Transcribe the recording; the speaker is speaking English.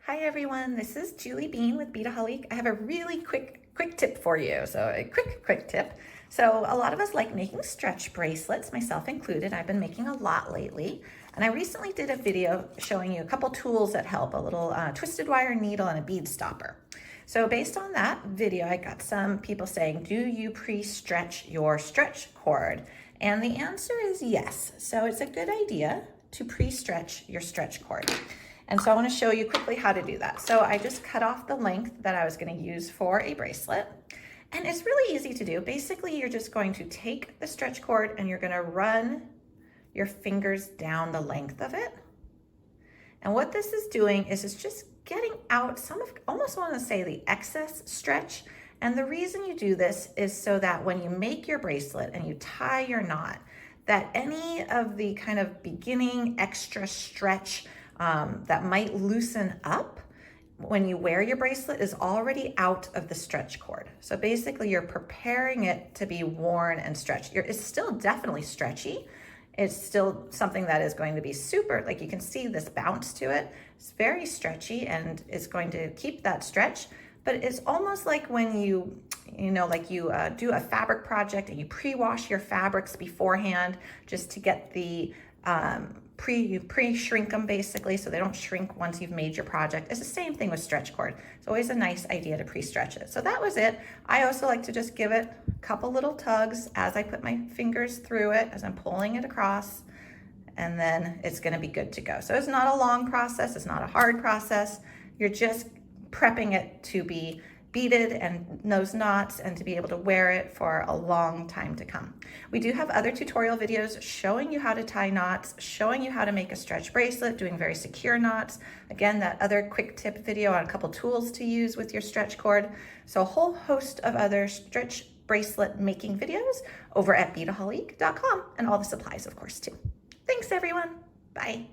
Hi everyone, this is Julie Bean with Beadaholic. I have a really quick tip for you. So a quick tip. So a lot of us like making stretch bracelets, myself included. I've been making a lot lately. And I recently did a video showing you a couple tools that help, a little twisted wire needle and a bead stopper. So based on that video, I got some people saying, do you pre-stretch your stretch cord? And the answer is yes. So it's a good idea to pre-stretch your stretch cord. And so I want to show you quickly how to do that. So I just cut off the length that I was going to use for a bracelet. And it's really easy to do. Basically, you're just going to take the stretch cord and you're going to run your fingers down the length of it. And what this is doing is it's just getting out some of, almost want to say, the excess stretch. And the reason you do this is so that when you make your bracelet and you tie your knot, that any of the kind of beginning extra stretch that might loosen up when you wear your bracelet is already out of the stretch cord. So basically you're preparing it to be worn and stretched. It's still definitely stretchy. It's still something that is going to be super, like you can see this bounce to it. It's very stretchy and it's going to keep that stretch, but it's almost like when you do a fabric project and you pre-wash your fabrics beforehand just to get the pre-shrink them basically so they don't shrink once you've made your project. It's the same thing with stretch cord. It's always a nice idea to pre-stretch it. So that was it. I also like to just give it a couple little tugs as I put my fingers through it, as I'm pulling it across, and then it's gonna be good to go. So it's not a long process, it's not a hard process. You're just prepping it to be beaded and those knots and to be able to wear it for a long time to come. We do have other tutorial videos showing you how to tie knots, showing you how to make a stretch bracelet, doing very secure knots. Again, that other quick tip video on a couple tools to use with your stretch cord. So a whole host of other stretch bracelet making videos over at beadaholic.com and all the supplies, of course, too. Thanks, everyone. Bye.